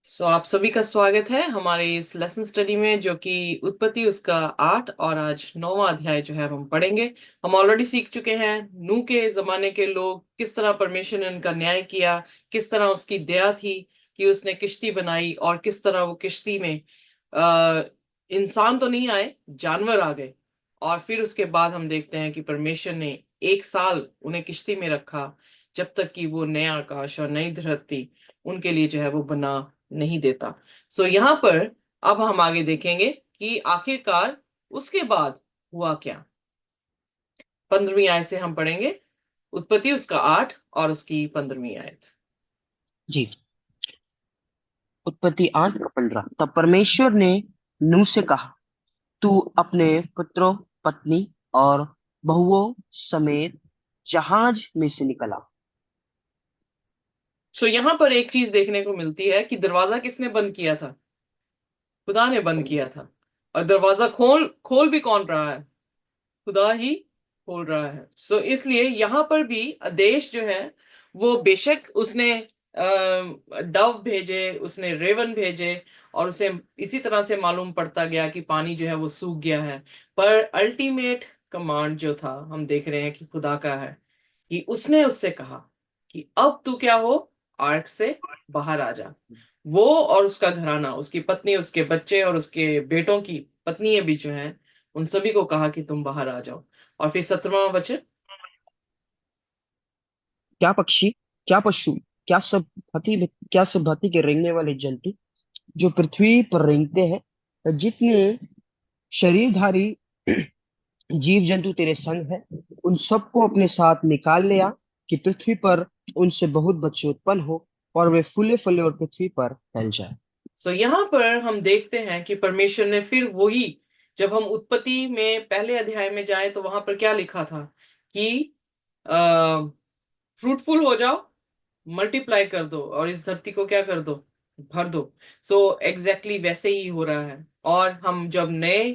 आप सभी का स्वागत है हमारे इस लेसन स्टडी में, जो कि उत्पत्ति उसका 8 और आज 9वां अध्याय जो है हम पढ़ेंगे। हम ऑलरेडी सीख चुके हैं नूह के जमाने के लोग किस तरह परमेश्वर ने उनका न्याय किया, किस तरह उसकी दया थी कि उसने किश्ती बनाई, और किस तरह वो किश्ती में आ, इंसान तो नहीं आए, जानवर आ गए। और फिर उसके बाद हम देखते हैं कि परमेश्वर ने 1 साल उन्हें किश्ती में रखा, जब तक कि वो नया आकाश और नई धरती उनके लिए जो है वो बना नहीं देता। यहाँ पर अब हम आगे देखेंगे कि आखिरकार उसके बाद हुआ क्या। 15वीं आयत से हम पढ़ेंगे, उत्पत्ति उसका 8 और उसकी 15वीं आयत। जी। उत्पत्ति 8 का 15। तब परमेश्वर ने नूह से कहा, तू अपने पुत्रों, पत्नी और बहुओं समेत जहाज में से निकला। यहाँ पर एक चीज देखने को मिलती है कि दरवाजा किसने बंद किया था? खुदा ने बंद किया था। और दरवाजा खोल खोल भी कौन रहा है? खुदा ही खोल रहा है। इसलिए यहाँ पर भी आदेश जो है वो बेशक उसने डव भेजे, उसने रेवन भेजे, और उसे इसी तरह से मालूम पड़ता गया कि पानी जो है वो सूख गया है। पर अल्टीमेट कमांड जो था हम देख रहे हैं कि खुदा का है, कि उसने उससे कहा कि अब तू क्या हो, आर्क से बाहर आ जा। वो और उसका घराना, उसकी पत्नी, उसके बच्चे और उसके बेटों की पत्नियां भी जो हैं, उन सभी को कहा कि तुम बाहर आ जाओ। और फिर 17वां वचन। क्या पक्षी, क्या पशु, क्या सब क्या सब भांति के रेंगने वाले जंतु जो पृथ्वी पर रेंगते हैं, जितने शरीरधारी जीव जंतु तेरे संग है, उन सबको अपने साथ निकाल ले आ, कि पृथ्वी पर उनसे बहुत बच्चे उत्पन्न हो और वे फूले फले और पृथ्वी पर फैल जाए। यहाँ पर हम देखते हैं कि परमेश्वर ने फिर वही, जब हम उत्पत्ति में पहले अध्याय में जाए तो वहां पर क्या लिखा था कि फ्रूटफुल हो जाओ, मल्टीप्लाई कर दो और इस धरती को क्या कर दो, भर दो। एग्जैक्टली वैसे ही हो रहा है। और हम जब नए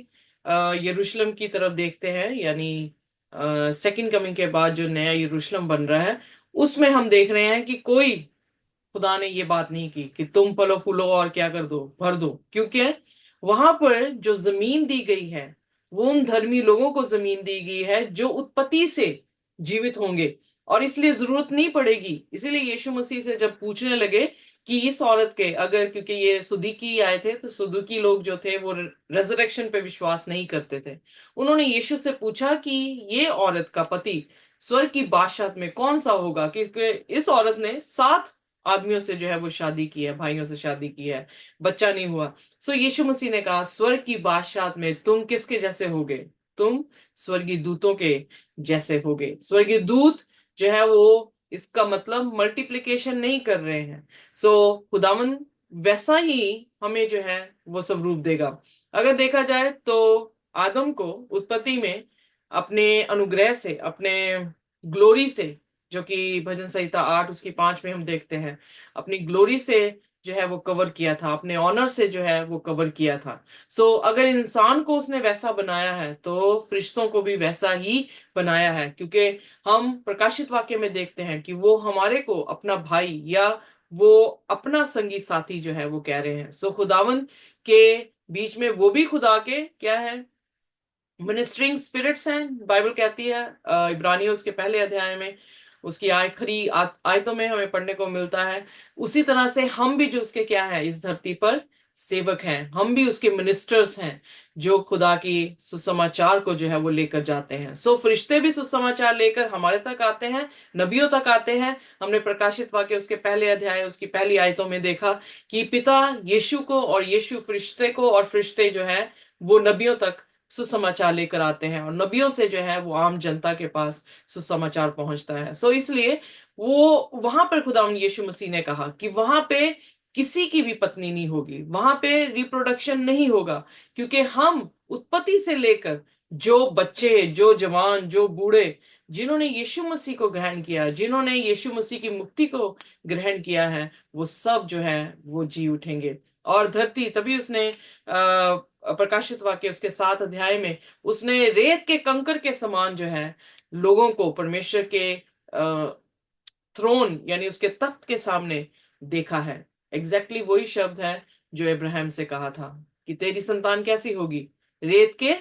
यरूशलेम की तरफ देखते हैं, यानी सेकंड कमिंग के बाद जो नया यरूशलेम बन रहा है, उसमें हम देख रहे हैं कि कोई, खुदा ने ये बात नहीं की कि तुम फलो फूलो और क्या कर दो, भर दो। क्योंकि वहां पर जो जमीन दी गई है वो उन धर्मी लोगों को जमीन दी गई है जो उत्पत्ति से जीवित होंगे, और इसलिए जरूरत नहीं पड़ेगी। इसीलिए यीशु मसीह से जब पूछने लगे कि इस औरत के, अगर, क्योंकि ये सुदूकी आए थे तो सुदूकी लोग जो थे वो रेजरेक्शन पे विश्वास नहीं करते थे, उन्होंने यीशु से पूछा कि ये औरत का पति स्वर्ग की बादशाह में कौन सा होगा, क्योंकि इस औरत ने 7 आदमियों से जो है वो शादी की है, भाइयों से शादी की है, बच्चा नहीं हुआ। यीशु मसीह ने कहा, स्वर्ग की बादशाह में तुम किसके जैसे होगे? तुम स्वर्गीय दूतों के जैसे होगे। स्वर्गीय दूत जो है वो, इसका मतलब मल्टीप्लिकेशन नहीं कर रहे हैं। खुदावन वैसा ही हमें जो है वो सब रूप देगा। अगर देखा जाए तो आदम को उत्पत्ति में अपने अनुग्रह से, अपने ग्लोरी से, जो कि भजन संहिता 8 उसकी 5 में हम देखते हैं, अपनी ग्लोरी से जो है वो कवर किया था, अपने ऑनर से जो है वो कवर किया था। अगर इंसान को उसने वैसा बनाया है तो फरिश्तों को भी वैसा ही बनाया है, क्योंकि हम प्रकाशित वाक्य में देखते हैं कि वो हमारे को अपना भाई या वो अपना संगी साथी जो है वो कह रहे हैं। खुदावन के बीच में वो भी खुदा के क्या है, मिनिस्ट्रिंग स्पिरिट्स हैं, बाइबल कहती है। इब्रानियों उसके पहले अध्याय में उसकी आखिरी आयतों में हमें पढ़ने को मिलता है। उसी तरह से हम भी जो उसके क्या है, इस धरती पर सेवक हैं, हम भी उसके मिनिस्टर्स हैं, जो खुदा की सुसमाचार को जो है वो लेकर जाते हैं। फरिश्ते भी सुसमाचार लेकर हमारे तक आते हैं, नबियों तक आते हैं। हमने प्रकाशित वाक्य उसके पहले अध्याय उसकी पहली आयतों में देखा कि पिता यीशु को और यीशु फरिश्ते को, और फरिश्ते जो है वो नबियों तक सुसमाचार लेकर आते हैं, और नबियों से जो है वो आम जनता के पास सुसमाचार पहुंचता है। इसलिए वो वहां पर खुदा यीशु मसीह ने कहा कि वहां पे किसी की भी पत्नी नहीं होगी, वहां पे रिप्रोडक्शन नहीं होगा, क्योंकि हम उत्पत्ति से लेकर जो बच्चे, जो जवान, जो बूढ़े, जिन्होंने यीशु मसीह को ग्रहण किया, जिन्होंने यीशु मसीह की मुक्ति को ग्रहण किया है, वो सब जो है वो जी उठेंगे। और धरती, तभी उसने प्रकाशित वाक्य उसके 7 अध्याय में उसने रेत के कंकर के समान जो है लोगों को परमेश्वर के थ्रोन यानी उसके तख्त के सामने देखा है। एग्जैक्टली वही शब्द है जो इब्राहिम से कहा था कि तेरी संतान कैसी होगी, रेत के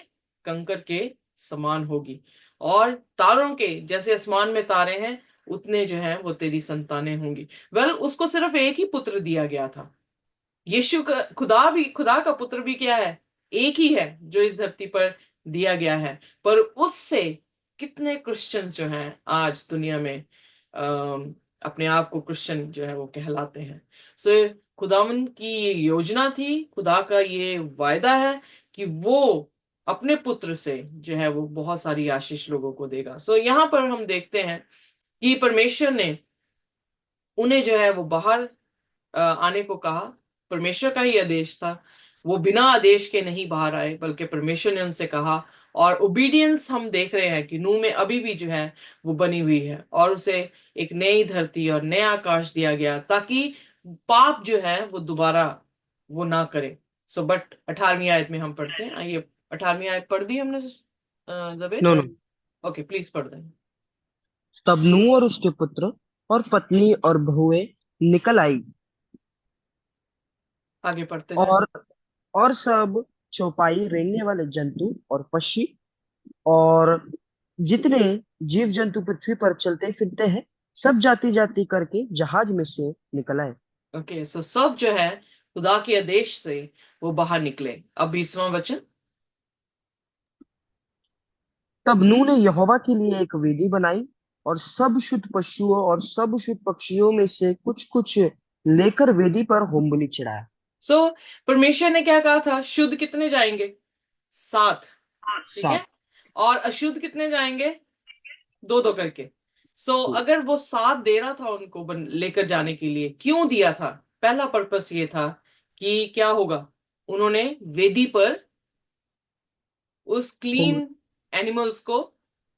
कंकर के समान होगी, और तारों के जैसे आसमान में तारे हैं उतने जो है वो तेरी संतानें होंगी। उसको सिर्फ एक ही पुत्र दिया गया था। यीशु का खुदा का पुत्र भी क्या है, एक ही है जो इस धरती पर दिया गया है। पर उससे कितने क्रिश्चियन जो हैं आज दुनिया में अपने आप को क्रिश्चियन जो है वो कहलाते हैं। सो खुदावन की ये योजना थी, खुदा का ये वायदा है कि वो अपने पुत्र से जो है वो बहुत सारी आशीष लोगों को देगा। सो यहाँ पर हम देखते हैं कि परमेश्वर ने उन्हें जो है वो बाहर आने को कहा। परमेश्वर का ही आदेश था, वो बिना आदेश के नहीं बाहर आए, बल्कि परमेश्वर ने उनसे कहा। और ओबीडियंस हम देख रहे हैं कि नूह में अभी भी जो है वो बनी हुई है, और उसे एक नई धरती और नया आकाश दिया गया ताकि पाप जो है वो दोबारा वो ना करे। सो बट 18वीं आयत में हम पढ़ते हैं, आइए 18वीं आयत पढ़ दी हमने जबेद। No no. ओके, प्लीज पढ़ दें। तब नूह और उसके पुत्र और पत्नी और बहुएं निकल आई, आगे पढ़ते जाएं। और सब चौपाई रेंगने वाले जंतु और पक्षी और जितने जीव जंतु पृथ्वी पर चलते फिरते हैं, सब जाति जाति करके जहाज में से निकल आए। ओके, सो सब जो है खुदा के आदेश से वो बाहर निकले। अब 20वां वचन। तब नूह ने यहोवा के लिए एक वेदी बनाई और सब शुद्ध पशुओं और सब शुद्ध पक्षियों में से कुछ कुछ लेकर वेदी पर होम बलि चढ़ाया। सो परमेश्वर ने क्या कहा था, शुद्ध कितने जाएंगे, 7, ठीक है। सात। और अशुद्ध कितने जाएंगे, दो दो करके। अगर वो 7 दे रहा था उनको लेकर जाने के लिए, क्यों दिया था? पहला पर्पस ये था कि क्या होगा, उन्होंने वेदी पर उस होम। क्लीन एनिमल्स को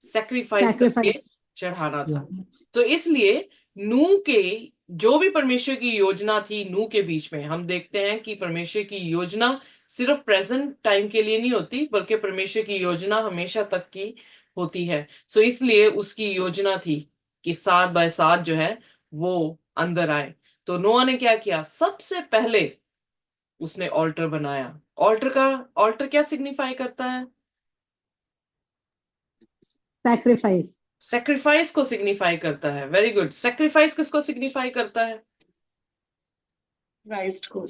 सेक्रीफाइस करके सैक्रिफाइस। चढ़ाना था। तो इसलिए नूह के जो भी परमेश्वर की योजना थी, नूह के बीच में हम देखते हैं कि परमेश्वर की योजना सिर्फ प्रेजेंट टाइम के लिए नहीं होती, बल्कि परमेश्वर की योजना हमेशा तक की होती है। इसलिए उसकी योजना थी कि 7 बाय 7 जो है वो अंदर आए। तो नोआ ने क्या किया, सबसे पहले उसने ऑल्टर बनाया। ऑल्टर क्या सिग्निफाई करता है? सैक्रिफाइस। सेक्रीफाइस को सिग्निफाई करता है। Very good. सेक्रीफाइस किसको सिग्निफाई करता है? क्राइस्ट को।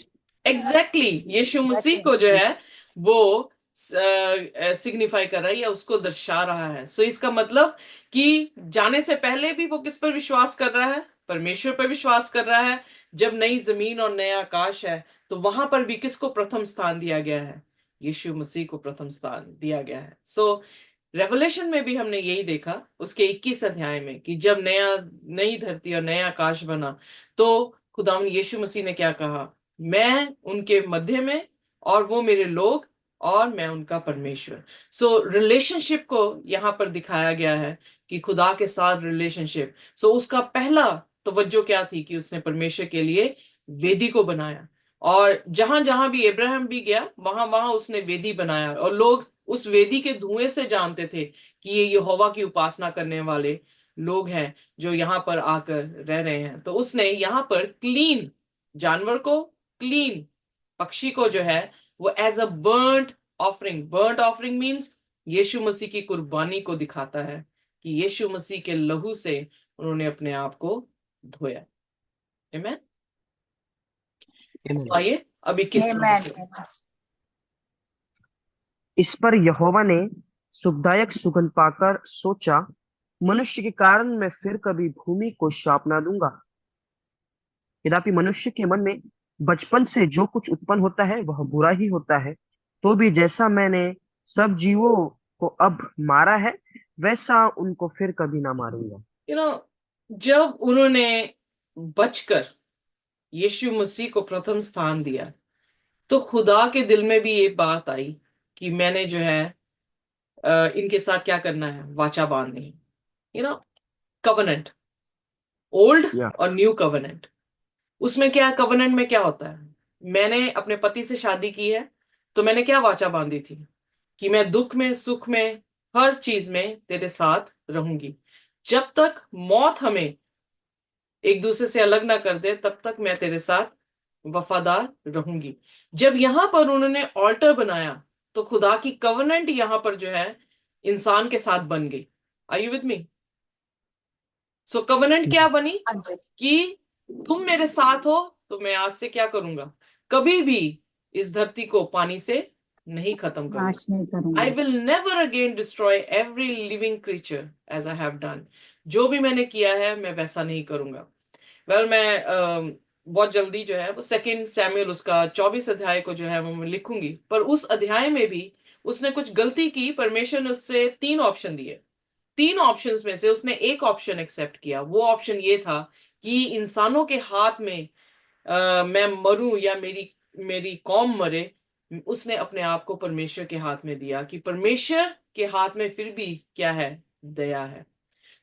एग्जैक्टली यीशु मसीह को जो है वो सिग्निफाई कर रहा है या उसको दर्शा रहा है। इसका मतलब कि जाने से पहले भी वो किस पर विश्वास कर रहा है, परमेश्वर पर विश्वास कर रहा है। जब नई जमीन और नया आकाश है तो वहां पर भी किसको प्रथम स्थान दिया गया है, यीशु मसीह को प्रथम स्थान दिया गया है। रेवलेशन में भी हमने यही देखा उसके 21 अध्याय में कि जब नई धरती और नया आकाश बना तो खुदावन यीशु मसीह ने क्या कहा, मैं उनके मध्य में और वो मेरे लोग और मैं उनका परमेश्वर। रिलेशनशिप को यहाँ पर दिखाया गया है कि खुदा के साथ रिलेशनशिप। उसका पहला तवज्जो क्या थी कि उसने परमेश्वर के लिए वेदी को बनाया, और जहां जहां भी इब्राहिम भी गया वहां वहां उसने वेदी बनाया, और लोग उस वेदी के धुएं से जानते थे कि ये यहोवा की उपासना करने वाले लोग हैं जो यहाँ पर आकर रह रहे हैं। तो उसने यहाँ पर क्लीन जानवर को, क्लीन पक्षी को जो है वो as a burnt offering means Yeshu Masih की कुर्बानी को दिखाता है कि यीशु मसीह के लहू से उन्होंने अपने आप को धोया। आमीन। Amen। आइए अब 21वां Amen. वचन। इस पर यहोवा ने सुखदायक सुगंध पाकर सोचा, मनुष्य के कारण मैं फिर कभी भूमि को शाप ना दूंगा। यद्यपि मनुष्य के मन में बचपन से जो कुछ उत्पन्न होता है वह बुरा ही होता है, तो भी जैसा मैंने सब जीवों को अब मारा है, वैसा उनको फिर कभी ना मारूंगा। यू नो जब उन्होंने बचकर यीशु मसीह को प्रथम स्थान दिया तो खुदा के दिल में भी ये बात आई कि मैंने जो है इनके साथ क्या करना है, वाचा बांधनी है। यू नो कवनेंट, ओल्ड या और न्यू कवनेंट। उसमें क्या, कवनेंट में क्या होता है, मैंने अपने पति से शादी की है तो मैंने क्या वाचा बांधी थी कि मैं दुख में सुख में हर चीज में तेरे साथ रहूंगी, जब तक मौत हमें एक दूसरे से अलग ना कर दे तब तक मैं तेरे साथ वफादार रहूंगी। जब यहां पर उन्होंने ऑल्टर बनाया तो खुदा की कवनेंट यहां पर जो है इंसान के साथ बन गई। Are you with me? So covenant क्या बनी हाँ जी। कि तुम मेरे साथ हो तो मैं आज से क्या करूंगा, कभी भी इस धरती को पानी से नहीं खत्म करूंगा। नाश नहीं आई करूंगा। Will never again destroy every living creature as I have done. जो भी मैंने किया है मैं वैसा नहीं करूंगा। मैं बहुत जल्दी जो है वो सेकंड सैमुअल उसका 24 अध्याय को जो है वो मैं लिखूंगी, पर उस अध्याय में भी उसने कुछ गलती की। परमेश्वर ने उससे 3 ऑप्शन दिए। 3 ऑप्शंस में से उसने एक ऑप्शन एक्सेप्ट किया। वो ऑप्शन ये था कि इंसानों के हाथ में मैं मरूं या मेरी मेरी कौम मरे। उसने अपने आप को परमेश्वर के हाथ में दिया कि परमेश्वर के हाथ में फिर भी क्या है, दया है।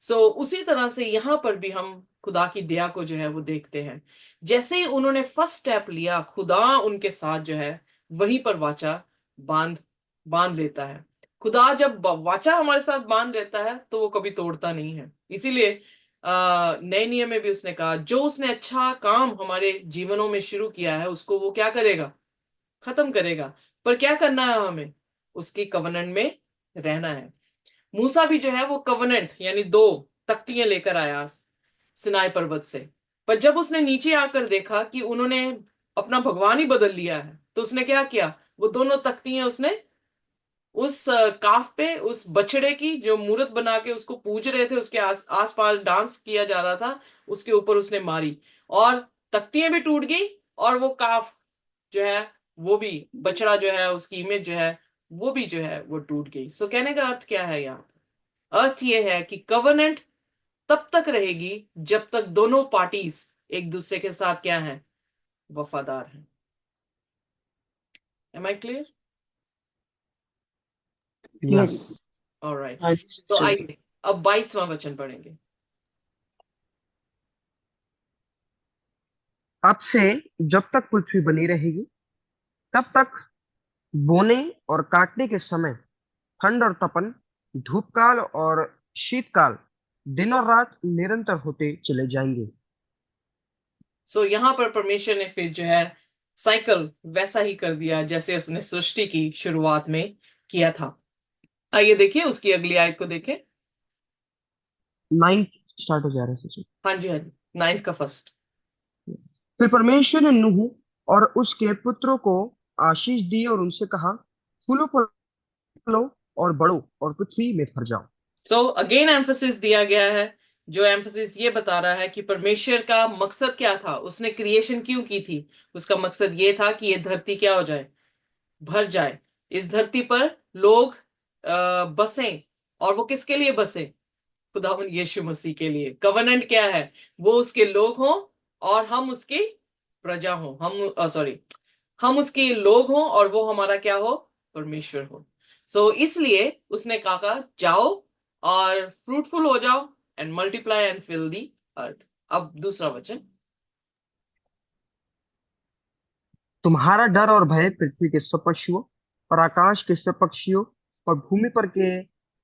उसी तरह से यहां पर भी हम खुदा की दया को जो है वो देखते हैं। जैसे ही उन्होंने फर्स्ट स्टेप लिया, खुदा उनके साथ जो है वहीं पर वाचा बांध बांध लेता है। खुदा जब वाचा हमारे साथ बांध लेता है तो वो कभी तोड़ता नहीं है। इसीलिए नए नियम में भी उसने कहा जो उसने अच्छा काम हमारे जीवनों में शुरू किया है उसको वो क्या करेगा, खत्म करेगा। पर क्या करना है हमें, उसकी कवनन में रहना है। मूसा भी जो है वो कवनेंट यानी 2 तख्तियां लेकर आया सिनाई पर्वत से। पर जब उसने नीचे आकर देखा कि उन्होंने अपना भगवान ही बदल लिया है तो उसने क्या किया, वो दोनों तख्तियां उसने उस काफ पे, उस बछड़े की जो मूर्त बना के उसको पूज रहे थे, उसके आस पास डांस किया जा रहा था, उसके ऊपर उसने मारी और तख्तियां भी टूट गई और वो काफ जो है, वो भी बछड़ा जो है उसकी इमेज जो है वो भी जो है वो टूट गई। कहने का अर्थ क्या है यहाँ, अर्थ ये है कि कवर्नेंट तब तक रहेगी जब तक दोनों पार्टीज एक दूसरे के साथ क्या है, वफादार हैं। Am I clear? या यस। ऑलराइट। हाँ जी तो सिस्टर। आइए अब 22वां वचन पढ़ेंगे। अब से जब तक पृथ्वी बनी रहेगी तब तक बोने और काटने के समय, ठंड और तपन, धूप काल और शीतकाल दिन और रात निरंतर होते चले जाएंगे। यहां पर परमेश्वर ने फिर जो है साइकिल वैसा ही कर दिया जैसे उसने सृष्टि की शुरुआत में किया था। आइए देखिए उसकी अगली आयत को देखें। 9 स्टार्ट हो जा रहा है session। हाँ जी, हाँ जी, 9 का फर्स्ट। फिर परमेश्वर ने नूह और उसके पुत्रों को आशीष दी और उनसे कहा, फूलो फलो और बढ़ो और पृथ्वी में भर जाओ। अगेन एम्फोसिस दिया गया है, जो एम्फोसिस ये बता रहा है कि परमेश्वर का मकसद क्या था, उसने क्रिएशन क्यों की थी। उसका मकसद ये था कि ये धरती क्या हो जाए, भर जाए। इस धरती पर लोग बसें। और वो किसके लिए बसे, खुदावन यीशु मसीह के लिए। कवर्नेंट क्या है, वो उसके लोग हों और हम उसकी प्रजा हों। हम सॉरी, हम उसके लोग हों और वो हमारा क्या हो, परमेश्वर हो। इसलिए उसने कहा जाओ और फ्रूटफुल हो जाओ and multiply and fill the earth. अब दूसरा वचन। तुम्हारा डर और भय पृथ्वी के सब पशुओं और आकाश के सब पक्षियों और भूमि पर के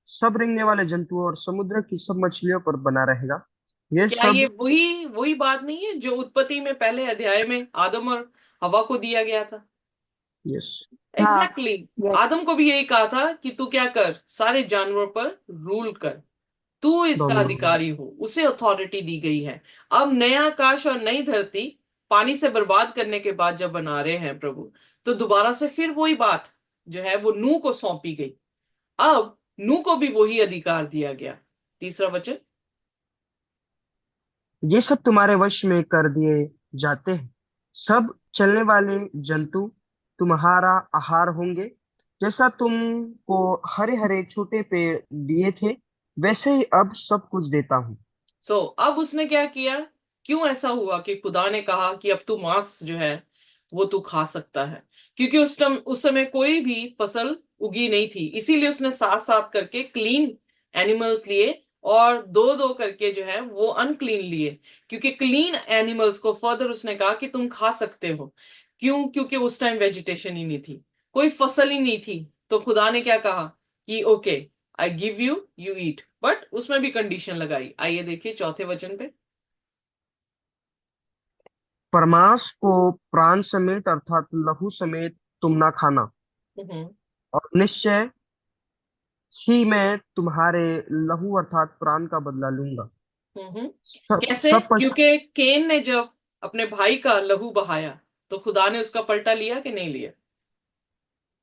सब रेंगने वाले जंतुओं और समुद्र की सब मछलियों पर बना रहेगा। ये क्या ये सब। वही वही बात नहीं है जो उत्पत्ति में पहले अध्याय में आदम और हवा को दिया गया था? यस। हाँ। Exactly yes. आदम को भी यही कहा था कि तू क्या कर, सारे जानवरों पर रूल कर, तू इसका डोमिनियन। अधिकारी हो, उसे अथॉरिटी दी गई है। अब नया आकाश और नई धरती पानी से बर्बाद करने के बाद जब बना रहे हैं प्रभु, तो दोबारा से फिर वही बात जो है वो नूह को सौंपी गई। अब नूह को भी वही अधिकार दिया गया। तीसरा वचन। ये सब तुम्हारे वश में कर दिए जाते हैं। सब चलने वाले जंतु तुम्हारा आहार होंगे। जैसा तुमको हरे हरे छोटे पेड़ दिए थे वैसे ही अब सब कुछ देता हूँ। अब उसने क्या किया, क्यों ऐसा हुआ कि खुदा ने कहा कि अब तू मांस जो है वो तू खा सकता है? क्योंकि उस समय कोई भी फसल उगी नहीं थी, इसीलिए उसने साथ साथ करके क्लीन एनिमल्स लिए और दो दो करके जो है वो अनक्लीन लिए। क्योंकि क्लीन एनिमल्स को फर्दर उसने कहा कि तुम खा सकते हो। क्यों? क्योंकि उस टाइम वेजिटेशन ही नहीं थी, कोई फसल ही नहीं थी। तो खुदा ने क्या कहा कि okay, I give you, you eat, but उसमें भी कंडीशन लगाई। आइए देखिए चौथे वचन पे। परमांस को प्राण समेत अर्थात लहू समेत तुम ना खाना, हम्म। और निश्चय ही मैं तुम्हारे लहू अर्थात प्राण का बदला लूंगा। हम्म। सब कैसे? सब पशु। क्योंकि केन ने जब अपने भाई का लहू बहाया तो खुदा ने उसका पलटा लिया कि नहीं लिया?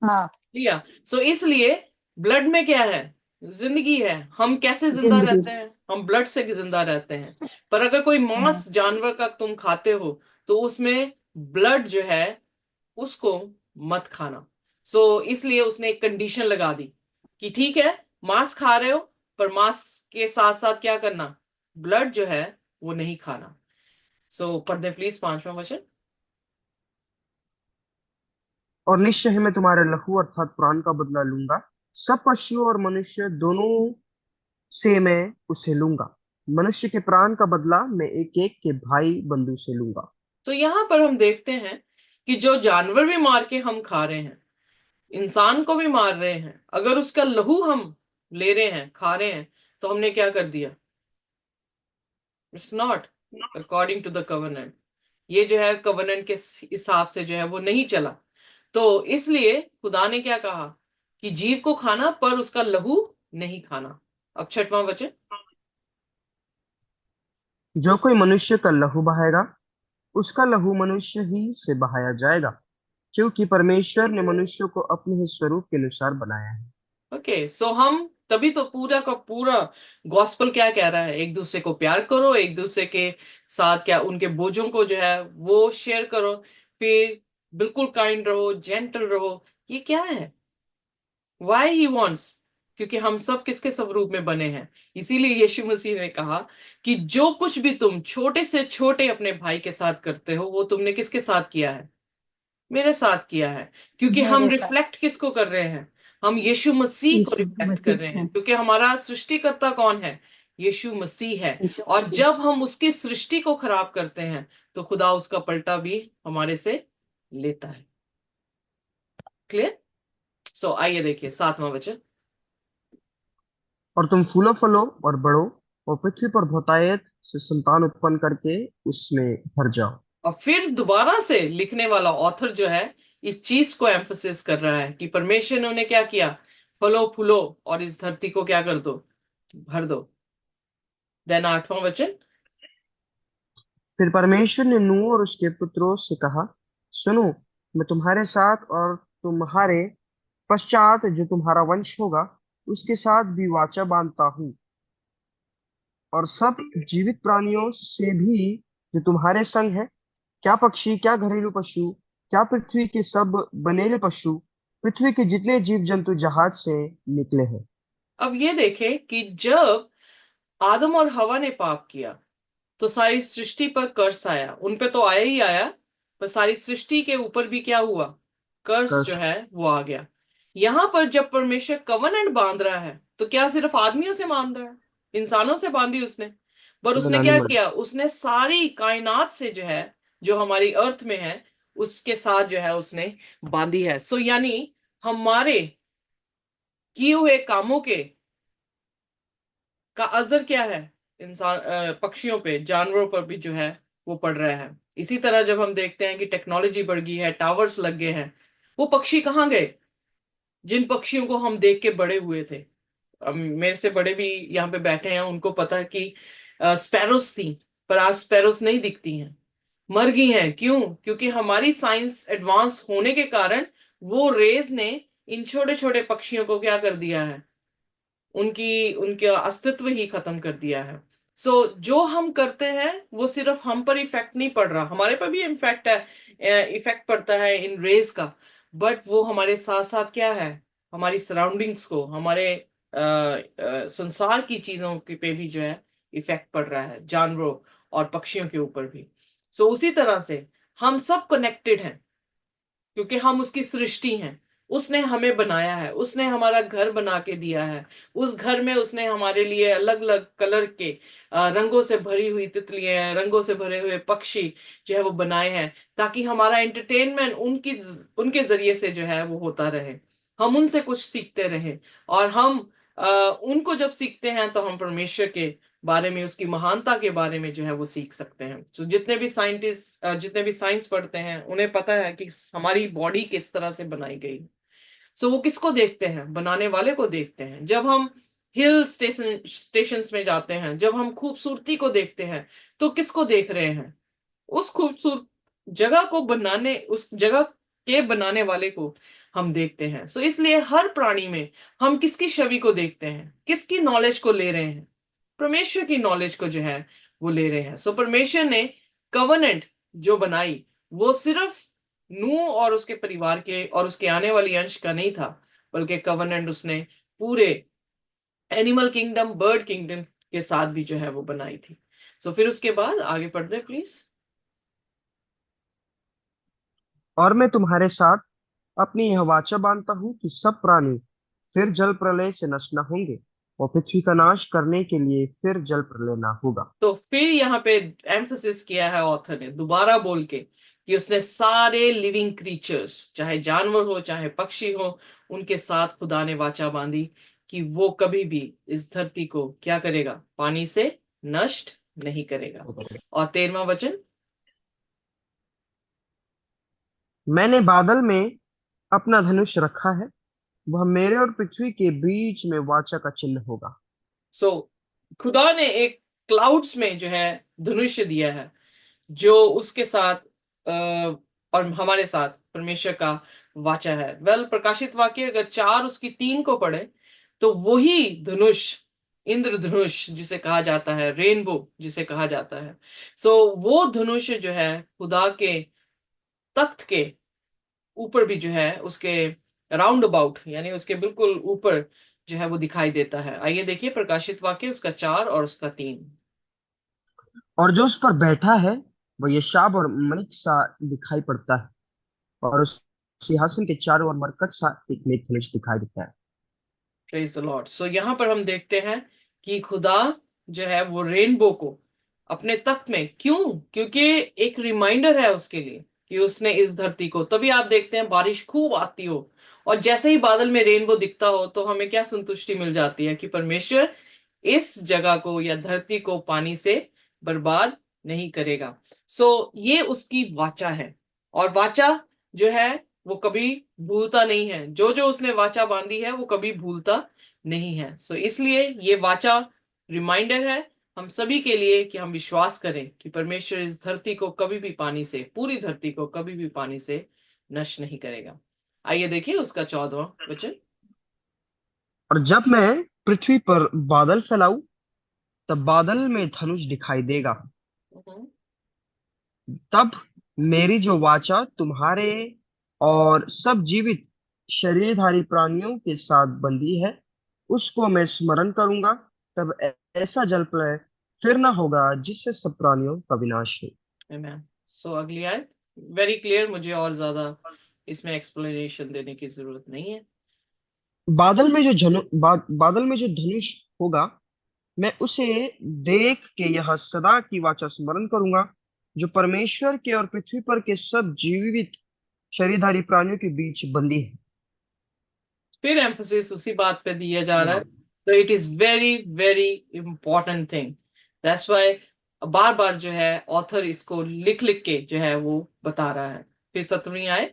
हाँ। लिया। सो इसलिए ब्लड में क्या है? जिंदगी है। हम कैसे जिंदा जिंदगी। रहते हैं? हम ब्लड से जिंदा रहते हैं। पर अगर कोई हाँ। मांस जानवर का तुम खाते हो तो उसमें ब्लड जो है उसको मत खाना। इसलिए उसने एक कंडीशन लगा दी कि ठीक है, मांस खा रहे हो पर मांस के साथ साथ क्या करना? ब्लड जो है वो नहीं खाना। पढ़ दे प्लीज 5वां वचन। और निश्चय ही मैं तुम्हारे लहू अर्थात प्राण का बदला लूंगा, सब पशु और मनुष्य दोनों से मैं उसे लूंगा। मनुष्य के प्राण का बदला मैं एक एक के भाई बंधु से लूंगा। तो यहां पर हम देखते हैं कि जो जानवर भी मार के हम खा रहे हैं, इंसान को भी मार रहे हैं, अगर उसका लहू हम ले रहे हैं, खा रहे हैं, तो हमने क्या कर दिया? It's not according to the covenant. ये जो है कवर्नेंट के हिसाब से जो है वो नहीं चला। तो इसलिए खुदा ने क्या कहा कि जीव को खाना पर उसका लहू नहीं खाना। अब 6वां वचन। जो कोई मनुष्य का लहू बहाएगा, उसका लहू मनुष्य ही से बहाया जाएगा, क्योंकि परमेश्वर ने मनुष्य को अपने ही स्वरूप के अनुसार बनाया है। ओके, हम तभी तो पूरा का पूरा गॉस्पल क्या कह रहा है? एक दूसरे को प्यार करो, एक दूसरे के साथ क्या उनके बोझों को जो है वो शेयर करो, फिर बिल्कुल काइंड रहो, जेंटल रहो। ये क्या है? Why he wants? क्योंकि हम सब किसके स्वरूप में बने हैं। इसीलिए यीशु मसीह ने कहा कि जो कुछ भी तुम छोटे से छोटे अपने भाई के साथ करते हो वो तुमने किसके साथ किया है? मेरे साथ किया है। क्योंकि हम मेरे साथ। रिफ्लेक्ट किसको कर रहे हैं? हम यीशु मसीह को यीशु रिफ्लेक्ट कर मसीह रहे हैं, है। क्योंकि हमारा सृष्टिकर्ता कौन है? यीशु मसीह है। यीशु और मसीह। जब हम उसकी सृष्टि को खराब करते हैं तो खुदा उसका पलटा भी हमारे से लेता है। क्लियर? आइए देखिए 7वां वचन। और तुम फूलो फलो और बढ़ो, और पृथ्वी पर बहुतायत से संतान उत्पन्न करके उसमें भर जाओ। और फिर दोबारा से लिखने वाला ऑथर जो है इस चीज को एम्फोसिस कर रहा है कि परमेश्वर ने उन्हें क्या किया? फलो फूलो और इस धरती को क्या कर दो? भर दो। देन 8वां वचन। फिर परमेश्वर ने नूह और उसके पुत्रों से कहा, सुनो, मैं तुम्हारे साथ और तुम्हारे पश्चात जो तुम्हारा वंश होगा उसके साथ भी वाचा बांधता हूँ, और सब जीवित प्राणियों से भी जो तुम्हारे संग है, क्या पक्षी, क्या घरेलू पशु, क्या पृथ्वी के सब बनेले पशु, पृथ्वी के जितने जीव जंतु जहाज से निकले हैं। अब ये देखें कि जब आदम और हवा ने पाप किया तो सारी सृष्टि पर कर्स आया। उन पे तो आया ही आया, पर सारी सृष्टि के ऊपर भी क्या हुआ? कर्स जो कर्स। है वो आ गया। यहां पर जब परमेश्वर कवनेंट बांध रहा है तो क्या सिर्फ आदमियों से बांध रहा है? इंसानों से बांधी उसने। पर उसने बनानी क्या मत। किया? उसने सारी कायनात से जो है, जो हमारी अर्थ में है, उसके साथ जो है उसने बांधी है। यानी हमारे किए हुए कामों के का असर क्या है? इंसान, पक्षियों पे, जानवरों पर भी जो है वो पड़ रहा है। इसी तरह जब हम देखते हैं कि टेक्नोलॉजी बढ़ गई है, टावर्स लग गए हैं, वो पक्षी कहाँ गए जिन पक्षियों को हम देख के बड़े हुए थे? अब मेरे से बड़े भी यहाँ पे बैठे हैं, उनको पता है कि स्पैरोस थी, पर आज स्पैरोस नहीं दिखती हैं, मर गई हैं। क्यों? क्योंकि हमारी साइंस एडवांस होने के कारण वो रेज ने इन छोटे छोटे पक्षियों को क्या कर दिया है? उनकी उनका अस्तित्व ही खत्म कर दिया है। जो हम करते हैं वो सिर्फ हम पर इफेक्ट नहीं पड़ रहा, हमारे पर भी इम्फेक्ट है, इफेक्ट पड़ता है इन रेज का। बट वो हमारे साथ साथ क्या है? हमारी सराउंडिंग्स को, हमारे संसार की चीजों के पे भी जो है इफेक्ट पड़ रहा है, जानवरों और पक्षियों के ऊपर भी। उसी तरह से हम सब कनेक्टेड हैं, क्योंकि हम उसकी सृष्टि हैं। उसने हमें बनाया है, उसने हमारा घर बना के दिया है। उस घर में उसने हमारे लिए अलग अलग कलर के रंगों से भरी हुई तितलियां, रंगों से भरे हुए पक्षी जो है वो बनाए हैं, ताकि हमारा एंटरटेनमेंट उनके जरिए से जो है वो होता रहे, हम उनसे कुछ सीखते रहे। और हम उनको जब सीखते हैं तो हम परमेश्वर के बारे में, उसकी महानता के बारे में जो है वो सीख सकते हैं। तो जितने भी साइंटिस्ट, जितने भी साइंस पढ़ते हैं, उन्हें पता है कि हमारी बॉडी किस तरह से बनाई गई। सो वो किसको देखते हैं? बनाने वाले को देखते हैं। जब हम हिल स्टेशंस में जाते हैं, जब हम खूबसूरती को देखते हैं, तो किसको देख रहे हैं? उस खूबसूरत जगह को बनाने, उस जगह के बनाने वाले को हम देखते हैं। सो इसलिए हर प्राणी में हम किसकी छवि को देखते हैं, किसकी नॉलेज को ले रहे हैं? परमेश्वर की नॉलेज को जो है वो ले रहे हैं। सो परमेश्वर ने कवनेंट जो बनाई, वो सिर्फ नूह और उसके परिवार के और उसके आने वाली अंश का नहीं था, बल्कि कवनेंट उसने पूरे एनिमल किंगडम, बर्ड किंगडम के साथ भी जो है वो बनाई थी। सो फिर उसके बाद आगे पढ़ दे प्लीज। और मैं तुम्हारे साथ अपनी यह वाचा बांधता हूँ कि सब प्राणी फिर जल प्रलय से नष्ट न होंगे, और पृथ्वी का नाश करने के लिए फिर जल प्रलय ना होगा। तो फिर यहाँ पे एम्फसिस किया है ऑथर ने दोबारा बोल के, कि उसने सारे लिविंग क्रीचर्स, चाहे जानवर हो चाहे पक्षी हो, उनके साथ खुदा ने वाचा बांधी कि वो कभी भी इस धरती को क्या करेगा? पानी से नष्ट नहीं करेगा। और 13वां वचन। मैंने बादल में अपना धनुष रखा है, वह मेरे और पृथ्वी के बीच में वाचा का चिन्ह होगा। सो खुदा ने एक क्लाउड्स में जो है धनुष्य दिया है, जो उसके साथ और हमारे साथ परमेश्वर का वाचा है। प्रकाशित वाक्य अगर 4 उसकी 3 को पढ़े, तो वही धनुष, इंद्रधनुष जिसे कहा जाता है, रेनबो जिसे कहा जाता है, सो वो धनुष जो है खुदा के तख्त के ऊपर भी जो है, उसके राउंड अबाउट यानी उसके बिल्कुल ऊपर जो है वो दिखाई देता है। आइए देखिए प्रकाशित वाक्य उसका 4 और उसका 3। और जो उस पर बैठा है वह यशाब और मणिक सा दिखाई पड़ता है, और उस सिंहासन के चारों ओर मरकत सा एक मेघ धनुष दिखाई देता है। Praise the Lord. सो यहाँ पर हम देखते हैं कि खुदा जो है वो रेनबो को अपने तख्त में, क्यों? क्योंकि एक रिमाइंडर है उसके लिए कि उसने इस धरती को, तभी आप देखते हैं बारिश खूब आती हो और जैसे ही बादल में रेनबो दिखता हो तो हमें क्या संतुष्टि मिल जाती है कि परमेश्वर इस जगह को या धरती को पानी से बर्बाद नहीं करेगा। ये उसकी वाचा है, और वाचा जो है वो कभी भूलता नहीं है। जो जो उसने वाचा बांधी है वो कभी भूलता नहीं है। इसलिए ये वाचा रिमाइंडर है हम सभी के लिए कि हम विश्वास करें कि परमेश्वर इस धरती को कभी भी पानी से, पूरी धरती को कभी भी पानी से नष्ट नहीं करेगा। आइए देखिए उसका 14वां वचन। और जब मैं पृथ्वी पर बादल फैलाऊं, तब बादल में धनुष दिखाई देगा। हम्म। तब मेरी जो वाचा तुम्हारे और सब जीवित शरीरधारी प्राणियों के साथ बंधी है, उसको मैं स्मरण करूंगा। तब ऐसा जल प्रलय फिर न होगा जिससे सब प्राणियों का विनाश हो। आमेन। अगली आयत वेरी क्लियर, मुझे और ज्यादा इसमें एक्सप्लेनेशन देने की जरूरत नहीं है। बादल में जो धनुष होगा, मैं उसे देख के यह सदा की वाचा स्मरण करूंगा, जो परमेश्वर के और पृथ्वी पर के सब जीवित शरीरधारी प्राणियों के बीच बंदी है। फिर एम्फोसिस उसी बात पे दिया जा रहा है। तो it is very very important thing, that's why बार बार जो है ऑथर इसको लिख लिख के जो है वो बता रहा है। फिर 17वीं आए।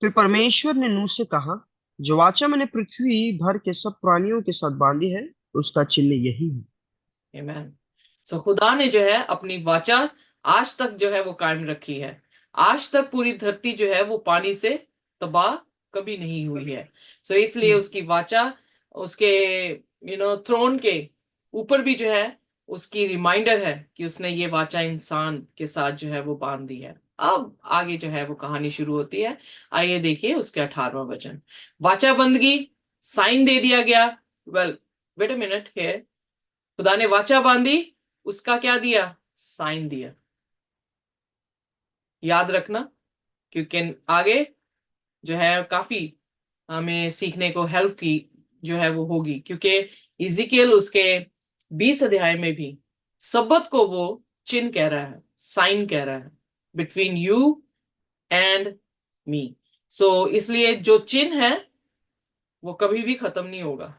फिर परमेश्वर ने नूह से कहा, जो वाचा मैंने पृथ्वी भर के सब प्राणियों के साथ बांधी है, उसका चिन्ह यही है। आमेन। खुदा ने जो है अपनी वाचा आज तक जो है वो कायम रखी है। आज तक पूरी धरती जो है वो पानी से तबाह कभी नहीं हुई है। इसलिए उसकी वाचा, उसके थ्रोन के ऊपर भी जो है उसकी रिमाइंडर है कि उसने ये वाचा इंसान के साथ जो है वो बांध दी है। अब आगे जो है वो कहानी शुरू होती है। आइए देखिए उसके 18वां वचन। वाचा बंदगी, साइन दे दिया गया। वेल, वेट अ मिनट है। खुदा ने वाचा बांधी, उसका क्या दिया? साइन दिया। याद रखना, क्योंकि आगे जो है काफी हमें सीखने को हेल्प की जो है वो होगी, क्योंकि इजिकियल उसके 20 अध्याय में भी सब्बत को वो चिन्ह कह रहा है, साइन कह रहा है, बिटवीन यू एंड मी। इसलिए जो चिन्ह है वो कभी भी खत्म नहीं होगा।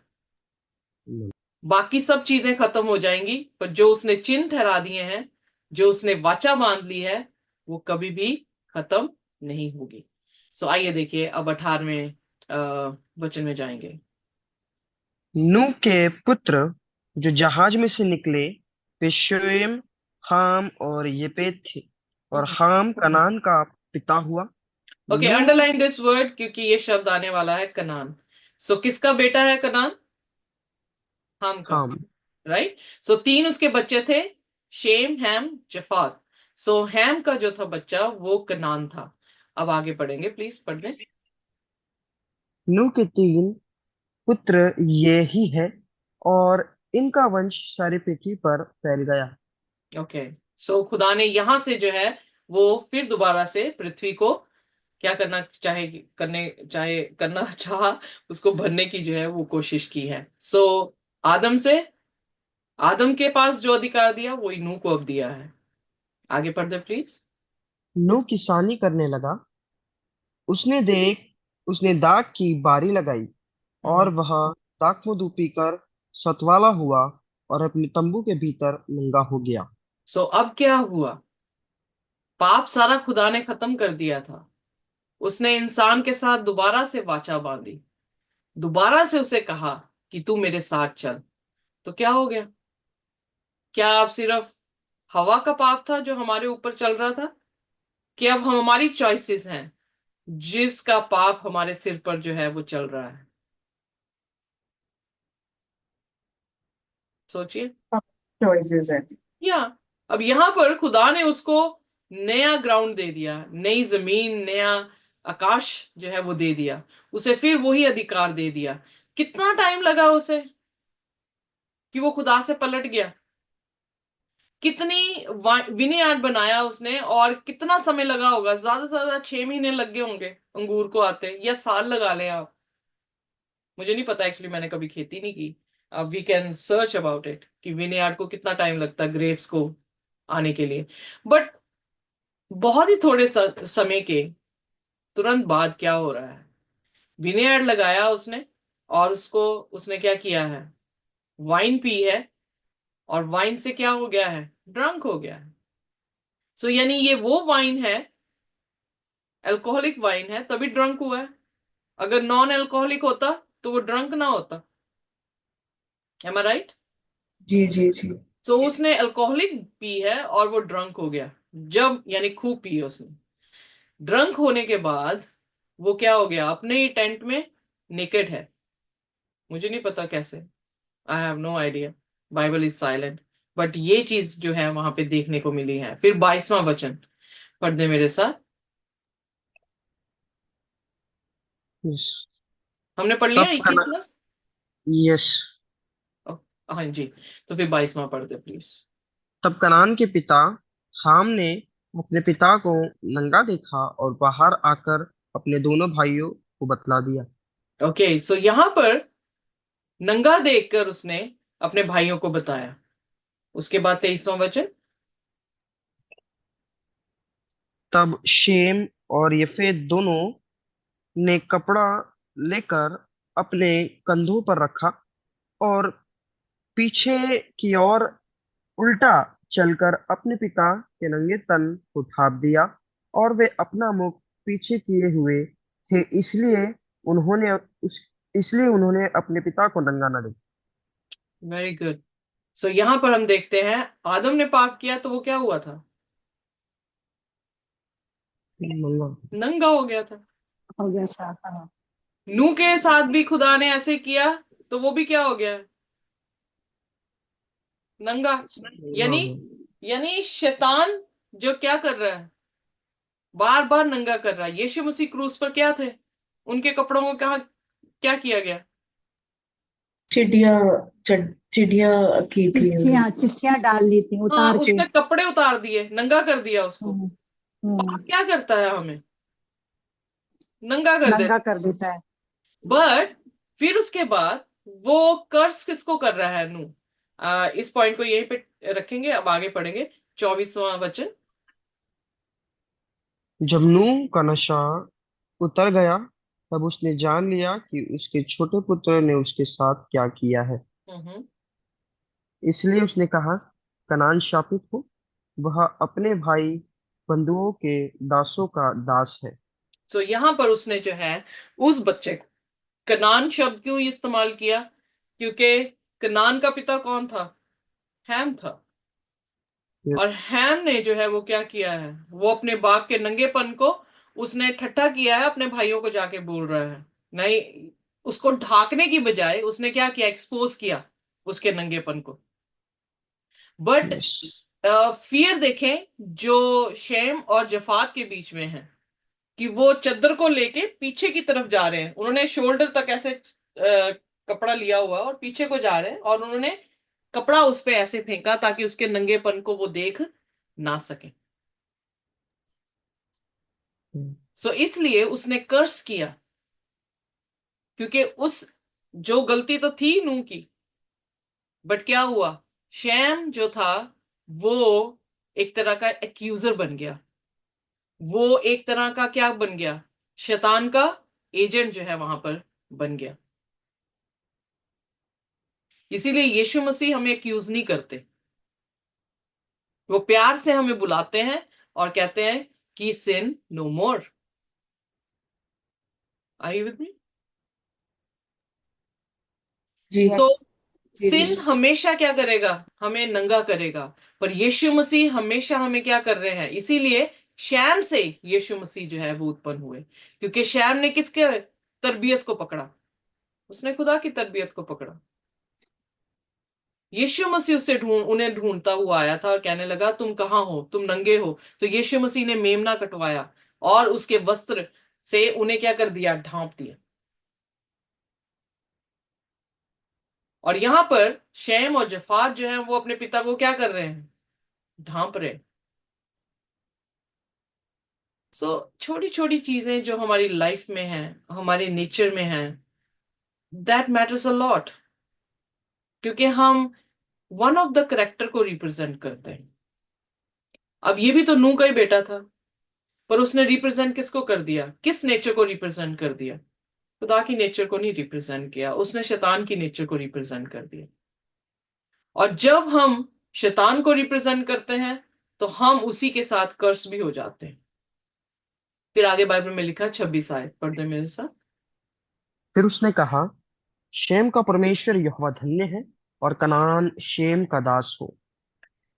बाकी सब चीजें खत्म हो जाएंगी, पर जो उसने चिन्ह ठहरा दिए हैं, जो उसने वाचा बांध ली है, वो कभी भी खत्म नहीं होगी। सो आइए देखिए, अब 18वें वचन में जाएंगे। नूह के पुत्र जो जहाज में से निकले वे शेम, हाम और येपेत थे। और हाम कनान का पिता हुआ। ओके, नूह। अंडरलाइन दिस वर्ड, क्योंकि ये शब्द आने वाला है कनान। सो किसका बेटा है कनान? हाम का। हाम। राइट। सो तीन उसके बच्चे थे, शेम, हैम, जफात। सो हैम का जो था बच्चा वो कनान था। अब आगे पढ़ेंगे, प्लीज पढ़ लें। नूह के तीन पुत्र ये ही है, और इनका वंश सारी पृथ्वी पर फैल गया। ओके। सो खुदा ने यहां से जो है वो फिर दोबारा से पृथ्वी को क्या करना चाहा, उसको भरने की जो है वो कोशिश की है। सो आदम से, आदम के पास जो अधिकार दिया वही नूह को अब दिया है। आगे पढ़ दे प्लीज। नूह किसानी करने लगा। उसने दाख की बारी लगाई, और हम्म। वह दाखमधु पीकर सतवाला हुआ, और अपने तंबू के भीतर नंगा हो गया। सो अब क्या हुआ? पाप सारा खुदा ने खत्म कर दिया था। उसने इंसान के साथ दोबारा से वाचा बांधी, दोबारा से उसे कहा कि तू मेरे साथ चल। तो क्या हो गया? क्या अब सिर्फ हवा का पाप था जो हमारे ऊपर चल रहा था, कि अब हम हमारी चॉइसेस हैं जिसका पाप हमारे सिर पर जो है वो चल रहा है? सोचिए। चॉइसेस है। या अब यहां पर खुदा ने उसको नया ग्राउंड दे दिया, नई जमीन, नया आकाश जो है वो दे दिया, उसे फिर वही अधिकार दे दिया। कितना टाइम लगा उसे कि वो खुदा से पलट गया? कितनी विनयार्ड बनाया उसने, और कितना समय लगा होगा? ज्यादा से ज्यादा 6 महीने लग गए होंगे अंगूर को आते, या साल लगा लें आप। मुझे नहीं पता, एक्चुअली मैंने कभी खेती नहीं की। We can search about it कि विनयार्ड को कितना टाइम लगता है ग्रेप्स को आने के लिए। बट बहुत ही थोड़े समय के तुरंत बाद क्या हो रहा है? विनेयर्ड लगाया उसने, और उसको उसने क्या किया है? वाइन पी है, और वाइन से क्या हो गया है? ड्रंक हो गया है। सो यानी ये वो वाइन है, अल्कोहलिक वाइन है, तभी ड्रंक हुआ है। अगर नॉन अल्कोहलिक होता तो वो ड्रंक ना होता। एम आई राइट? जी जी जी। सो उसने अल्कोहलिक पी है और वो ड्रंक हो गया। जब यानी खूब पी है उसने, ड्रंक होने के बाद वो क्या हो गया? अपने ही टेंट में नेकेड है। मुझे नहीं पता कैसे, I have no idea, Bible is silent. But ये चीज जो है वहां पे देखने को मिली है। फिर 22वां वचन पढ़ दे मेरे साथ। यस। हमने पढ़ लिया तब कना 21वां? यस। हाँ जी। तो फिर 22वां पढ़ दे प्लीज। तब कनान के पिता हाम ने अपने पिता को नंगा देखा, और बाहर आकर अपने दोनों भाइयों को बतला दिया। ओके, सो यहां पर नंगा देखकर उसने अपने भाइयों को बताया। उसके बाद 23वां वचन। तब शेम और यफेत दोनों ने कपड़ा लेकर अपने कंधों पर रखा, और पीछे की ओर उल्टा चलकर अपने पिता के नंगे तन को ढांप दिया। और वे अपना मुख पीछे किए हुए थे, उन्होंने इसलिए उन्होंने अपने पिता को नंगा न देखा। Very good. सो यहां पर हम देखते हैं, आदम ने पाप किया तो वो क्या हुआ था? नंगा। नंगा हो गया था। हो गया साफ, हाँ। नूह के साथ भी खुदा ने ऐसे किया, तो वो भी क्या हो गया? नंगा। नंगा यानी हो यानी शैतान जो क्या कर रहा है, बार बार नंगा कर रहा है। यीशु मसीह क्रूस पर क्या थे? उनके कपड़ों को कहा क्या किया गया? चिड़िया चिड़िया की थी चिट्ठियां चिट्ठियां डाल ली थी हाँ, उतार के। उसने कपड़े उतार दिए, नंगा कर दिया उसको। हम्म। पाप हम्म। क्या करता है? हमें नंगा कर नंगा देता। कर देता है। बट फिर उसके बाद वो कर्स किसको कर रहा है नू? इस पॉइंट को यहीं पे रखेंगे, अब आगे पढ़ेंगे। 24वां वचन। जब नूह का नशा उतर गया, तब उसने जान लिया कि उसके छोटे पुत्र ने उसके साथ क्या किया है। हम्म। इसलिए उसने कहा, कनान शापित हो, वह अपने भाई बंधुओं के दासों का दास है। सो यहां पर उसने जो है उस बच्चे को कनान शब्द क्यों इस्तेमाल किया? क्योंकि कनान का पिता कौन था? हैम था। और हैम ने जो है वो क्या किया है, वो अपने बाप के नंगेपन को उसने ठट्ठा किया है, अपने भाइयों को जाके बोल रहा है। नहीं, उसको ढाकने की बजाय उसने क्या किया, एक्सपोज किया उसके नंगेपन को। But yes. फियर देखें जो शेम और जफात के बीच में है, कि वो चद्दर को लेके पीछे की तरफ जा रहे हैं, उन्होंने शोल्डर तक ऐसे कपड़ा लिया हुआ और पीछे को जा रहे हैं, और उन्होंने कपड़ा उस पे ऐसे फेंका ताकि उसके नंगेपन को वो देख ना सके। सो इसलिए उसने कर्स किया, क्योंकि उस जो गलती तो थी नूह की, बट क्या हुआ, शैम जो था वो एक तरह का एक्यूजर बन गया। वो एक तरह का क्या बन गया, शैतान का एजेंट जो है वहां पर बन गया। इसीलिए यीशु मसीह हमें एक्यूज नहीं करते, वो प्यार से हमें बुलाते हैं और कहते हैं कि sin no more. Are you with me? जी सो यस। जी जी सिन हमेशा क्या करेगा, हमें नंगा करेगा। पर यीशु मसीह हमेशा हमें क्या कर रहे हैं, इसीलिए शैम से यीशु मसीह जो है वो उत्पन्न हुए, क्योंकि शैम ने किसके तरबियत को पकड़ा? उसने खुदा की तरबियत को पकड़ा। यीशु मसीह उससे उन्हें ढूंढता हुआ आया था और कहने लगा, तुम कहाँ हो, तुम नंगे हो। तो यीशु मसीह ने मेमना कटवाया और उसके वस्त्र से उन्हें क्या कर दिया, ढांप दिया। और यहां पर शैम और जफात जो है वो अपने पिता को क्या कर रहे हैं, ढांप रहे। सो छोटी छोटी चीजें जो हमारी लाइफ में हैं, हमारे नेचर में हैं, दैट मैटर्स अ लॉट, क्योंकि हम वन ऑफ द करेक्टर को रिप्रेजेंट करते हैं। अब ये भी तो नूह का ही बेटा था, पर उसने रिप्रेजेंट किसको कर दिया, किस नेचर को रिप्रेजेंट कर दिया? खुदा की नेचर को नहीं रिप्रेजेंट किया, उसने शैतान की नेचर को रिप्रेजेंट कर दिया। और जब हम शैतान को रिप्रेजेंट करते हैं तो हम उसी के साथ कर्स भी हो जाते हैं। फिर आगे बाइबल में लिखा 26 आयत पढ़ दे मेरे साथ। फिर उसने कहा, शेम का परमेश्वर यहोवा धन्य है, और कनान शेम का दास हो।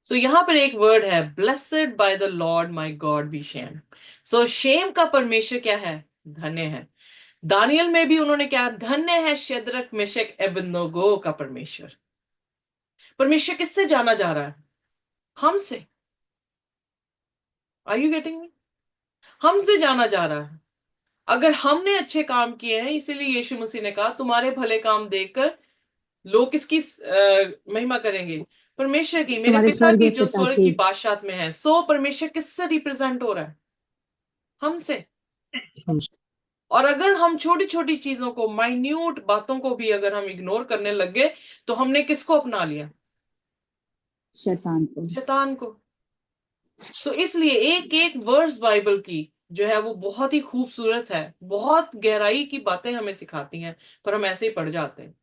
सो यहां पर एक वर्ड है, blessed by the Lord my God be Shem. So Shem का परमेश्वर क्या है, धन्य है। दानियल में भी उन्होंने क्या, धन्य है शेद्रक मेशक एबेदनोगो का परमेश्वर। परमेश्वर किससे जाना जा रहा है, हमसे। Are you getting me? हमसे जाना जा रहा है। अगर हमने अच्छे काम किए हैं, इसीलिए यीशु मसीह ने कहा, तुम्हारे भले काम देखकर लोग किसकी महिमा करेंगे, परमेश्वर की, मेरे तुम्हारे पिता की स्वर्गीय जो पिता स्वर्ग की। की बादशाहत में है। सो परमेश्वर किससे रिप्रेजेंट हो रहा है, हमसे। हम और अगर हम छोटी छोटी चीजों को, माइन्यूट बातों को भी अगर हम इग्नोर करने लग गए, तो हमने किसको अपना लिया, शैतान को। शैतान को। सो इसलिए एक एक वर्स बाइबल की जो है वो बहुत ही खूबसूरत है, बहुत गहराई की बातें हमें सिखाती हैं, पर हम ऐसे ही पढ़ जाते हैं।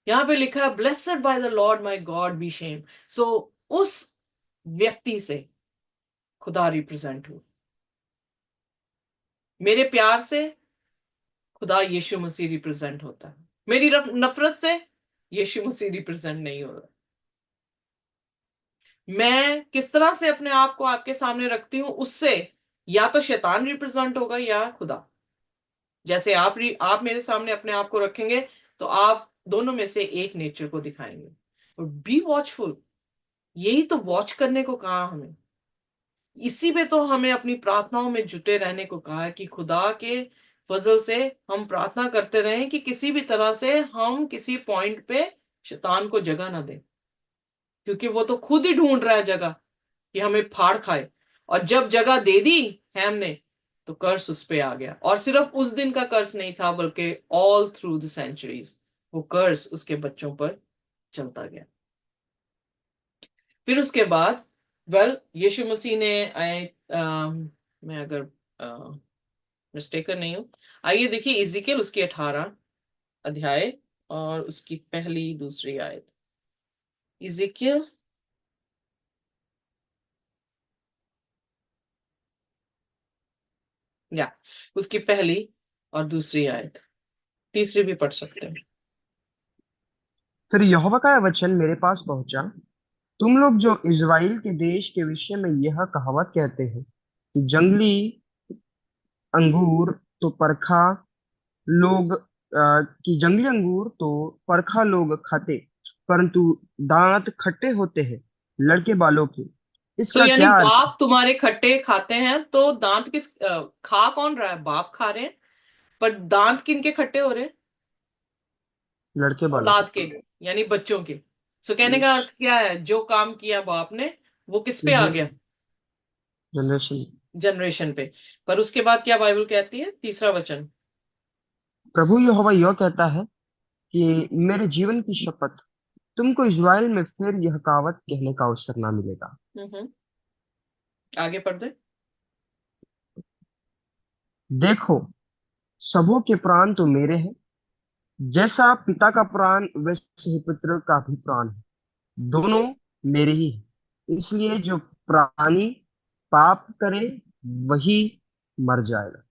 यहां पे लिखा है, blessed by the Lord my God be Shem. So उस व्यक्ति से खुदा रिप्रेजेंट हो, मेरे प्यार से खुदा यीशु मसीह रिप्रेजेंट होता है, मेरी नफरत से यीशु मसीह रिप्रेजेंट नहीं हो रहा। मैं किस तरह से अपने आप को आपके सामने रखती हूं, उससे या तो शैतान रिप्रेजेंट होगा या खुदा। जैसे आप मेरे सामने अपने आप को रखेंगे, तो आप दोनों में से एक नेचर को दिखाएंगे। और बी वॉचफुल, यही तो वॉच करने को कहा हमें। इसी पे तो हमें अपनी प्रार्थनाओं में जुटे रहने को कहा है, कि खुदा के फजल से हम प्रार्थना करते रहें कि किसी भी तरह से हम किसी पॉइंट पे शैतान को जगह ना दें, क्योंकि वो तो खुद ही ढूंढ रहा है जगह कि हमें फाड़ खाए। और जब जगह दे दी हैम ने, तो कर्स उस पे आ गया। और सिर्फ उस दिन का कर्स नहीं था, बल्कि ऑल थ्रू द सेंचुरीज वो कर्स उसके बच्चों पर चलता गया। फिर उसके बाद यीशु मसीह ने मैं अगर मिस्टेकन नहीं हूं, आइए देखिए इजिकल उसकी 18 अध्याय और उसकी पहली दूसरी आयत। इज़ेकियल, या उसकी पहली और दूसरी आयत, तीसरी भी पढ़ सकते हैं। फिर यहोवा का यह वचन मेरे पास पहुंचा, तुम लोग जो इज़राइल के देश के विषय में यह कहावत कहते हैं कि अंगूर तो परखा जंगली अंगूर तो परखा लोग खाते, परंतु दांत खट्टे होते हैं लड़के बालों के, सो इसका यानी क्या अर्थ है? बाप तुम्हारे खट्टे खाते हैं तो दांत खा कौन रहा है? बाप खा रहे हैं, पर दांत किनके खट्टे हो रहे हैं? लड़के बालों के। औलाद के, यानी बच्चों के। सो कहने का अर्थ क्या है? जो काम किया बाप ने वो किस पे आ गया? जनरेशन। जनरेशन पे। पर उसके बाद क्या बाइबल कहती है, तीसरा वचन? प्रभु यहोवा यह कहता है कि मेरे जीवन की शपथ, तुमको इज़राइल में फिर यह कहावत कहने का अवसर ना मिलेगा। हम्म। आगे पढ़ दे। देखो, सबों के प्राण तो मेरे हैं, जैसा पिता का प्राण वैसे ही पुत्र का भी प्राण है, दोनों मेरे ही हैं। इसलिए जो प्राणी पाप करे वही मर जाएगा।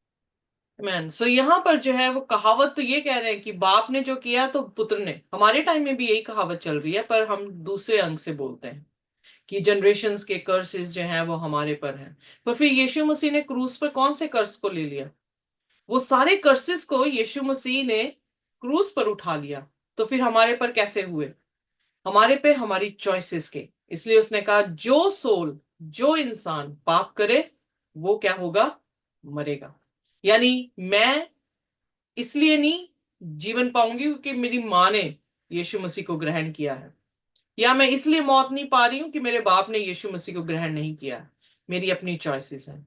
मैन, सो यहाँ पर जो है वो कहावत तो ये कह रहे हैं कि बाप ने जो किया तो पुत्र ने। हमारे टाइम में भी यही कहावत चल रही है, पर हम दूसरे अंग से बोलते हैं कि जनरेशन्स के कर्सेस जो हैं वो हमारे पर हैं। पर फिर यीशु मसीह ने क्रूस पर कौन से कर्स को ले लिया? वो सारे कर्सेस को यीशु मसीह ने क्रूस पर उठा लिया। तो फिर हमारे पर कैसे हुए? हमारे पे हमारी चॉइसेस के। इसलिए उसने कहा जो सोल, जो इंसान पाप करे वो क्या होगा? मरेगा। यानी मैं इसलिए नहीं जीवन पाऊंगी क्योंकि मेरी माँ ने यीशु मसीह को ग्रहण किया है, या मैं इसलिए मौत नहीं पा रही हूं कि मेरे बाप ने यीशु मसीह को ग्रहण नहीं किया। मेरी अपनी चॉइसेस हैं।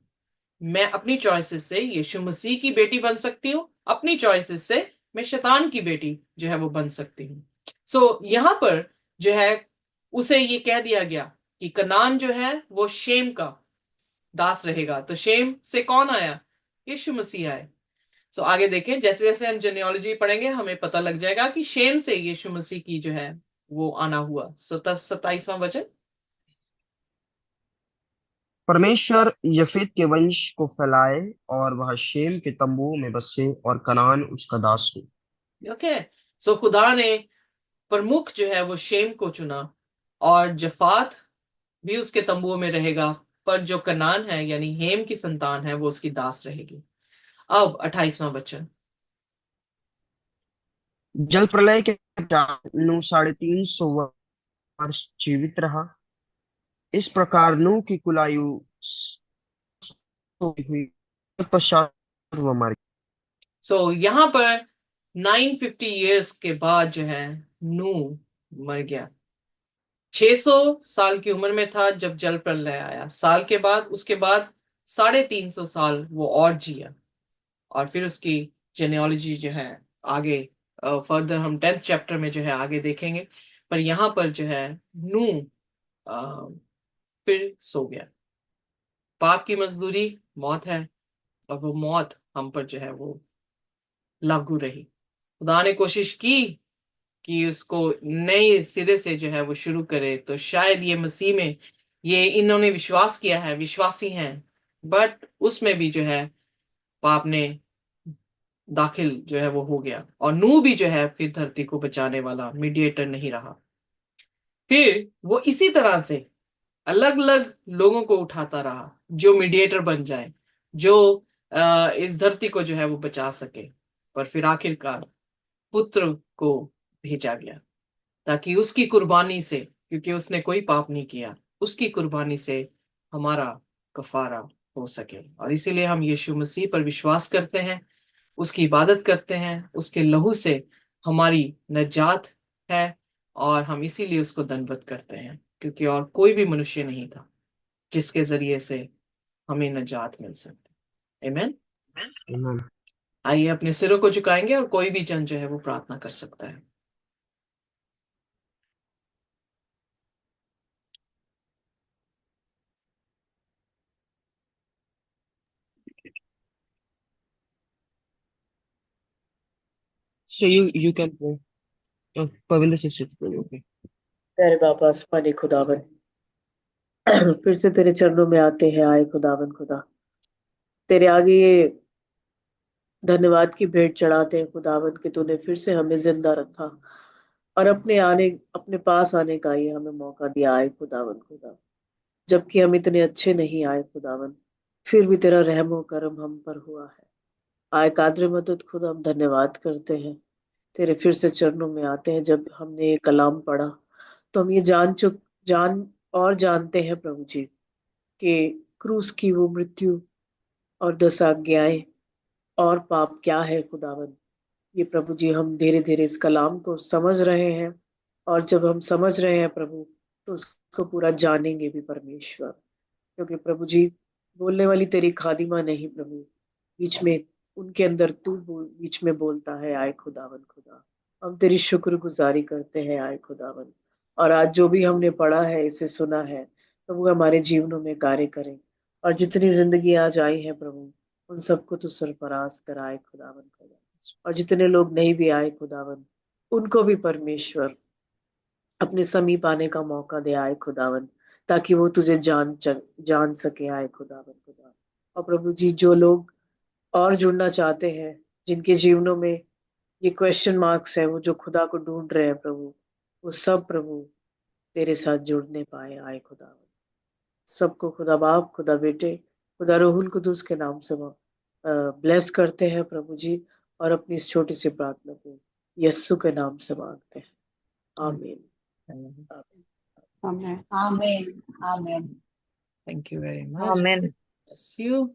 मैं अपनी चॉइसेस से यीशु मसीह की बेटी बन सकती हूँ, अपनी चॉइसेस से मैं शैतान की बेटी जो है वो बन सकती हूँ। सो यहां पर जो है उसे ये कह दिया गया कि कनान जो है वो शेम का दास रहेगा। तो शेम से कौन आया? यीशु मसीह आए। सो आगे देखें, जैसे जैसे हम जेनियोलॉजी पढ़ेंगे हमें पता लग जाएगा कि शेम से यीशु मसीह की जो है वो आना हुआ। 27वां वचन। परमेश्वर यफेत के वंश को फैलाए और वह शेम के तंबुओं में बसे और कनान उसका दास हो। ओके। सो खुदा ने प्रमुख जो है वो शेम को चुना, और जफात भी उसके तंबुओं में रहेगा, पर जो कनान है यानी हेम की संतान है वो उसकी दास रहेगी। अब 28वां वचन। जल प्रलय के पश्चात नूह 350 वर्ष जीवित रहा। इस प्रकार नूह की कुल आयु 100 हुई, पश्चात वह मर सो यहां पर 950 ईयर्स के बाद जो है नूह मर गया। 600 साल की उम्र में था जब जल प्रलय आया। साल के बाद, उसके बाद 350 साल वो और जिया। और फिर उसकी जेनेalogy जो है आगे फर्दर हम 10th चैप्टर में जो है आगे देखेंगे। पर यहाँ पर जो है नूह अ, फिर सो गया। पाप की मजदूरी मौत है, और वो मौत हम पर जो है वो लागू रही। खुदा ने कोशिश की कि उसको नए सिरे से जो है वो शुरू करे। तो शायद ये मसीह में ये इन्होंने विश्वास किया है, विश्वासी हैं, बट उसमें भी जो है पाप ने दाखिल जो है वो हो गया। और नूह भी जो है फिर धरती को बचाने वाला मीडिएटर नहीं रहा। फिर वो इसी तरह से अलग अलग लोगों को उठाता रहा जो मीडिएटर बन जाए, जो इस धरती को जो है वो बचा सके। पर फिर आखिरकार पुत्र को भेजा गया ताकि उसकी कुर्बानी से, क्योंकि उसने कोई पाप नहीं किया, उसकी कुर्बानी से हमारा कफारा हो सके। और इसीलिए हम यीशु मसीह पर विश्वास करते हैं, उसकी इबादत करते हैं, उसके लहू से हमारी नजात है। और हम इसीलिए उसको दंडवत करते हैं, क्योंकि और कोई भी मनुष्य नहीं था जिसके जरिए से हमें नजात मिल सकती। आमीन। गया। आइए अपने सिरों को झुकाएंगे और कोई भी जन जो है वो प्रार्थना कर सकता है। So you can pray. Pavinder sister pray. Okay. प्यारे बाबा आसमानी खुदावन, फिर से तेरे चरणों में आते हैं आए खुदावन खुदा। तेरे आगे ये धन्यवाद की भेंट चढ़ाते हैं खुदावन कि तूने फिर से हमें जिंदा रखा और अपने पास आने का ये हमें मौका दिया आए खुदावन खुदा। जबकि हम इतने अच्छे नहीं आए खुदावन, फिर भी तेरा रहम और करम हम पर हुआ है। आए कादर मदद खुदा, हम धन्यवाद करते हैं। तेरे फिर से चरणों में आते हैं। जब हमने ये कलाम पढ़ा तो हम ये जान और जानते हैं प्रभु जी कि क्रूस की वो मृत्यु और 10 आज्ञाएं और पाप क्या है खुदावन। ये प्रभु जी हम धीरे धीरे इस कलाम को समझ रहे हैं, और जब हम समझ रहे हैं प्रभु तो उसको पूरा जानेंगे भी परमेश्वर। क्योंकि प्रभु जी बोलने वाली तेरी खादिमा नहीं प्रभु, बीच में उनके अंदर बीच में बोलता है आए खुदावन खुदा। हम तेरी शुक्रगुजारी करते हैं आए खुदावन। और आज जो भी हमने पढ़ा है, इसे सुना है, तो वो हमारे जीवनों में कार्य करें। और जितनी जिंदगी आज आई है प्रभु, उन सबको तो सरफराज कराए खुदावन खुदा। और जितने लोग नहीं भी आए खुदावन, उनको भी परमेश्वर अपने समीप आने का मौका दे आए खुदावन, ताकि वो तुझे जान सके आए खुदावन खुदा। और प्रभु जी जो लोग और जुड़ना चाहते हैं, जिनके जीवनों में ये क्वेश्चन मार्क्स है, वो जो खुदा को ढूंढ रहे हैं प्रभु, वो सब प्रभु तेरे साथ जुड़ने पाए आए खुदावन। सबको खुदा बाप, खुदा बेटे, खुदा रूहुल कुदुस के नाम से ब्लेस करते हैं प्रभु जी। और अपनी इस छोटी सी प्रार्थना को यस्सु के नाम से मांगते हैं, आमीन। आमेन आमेन। Thank you very much. Amen. Bless you.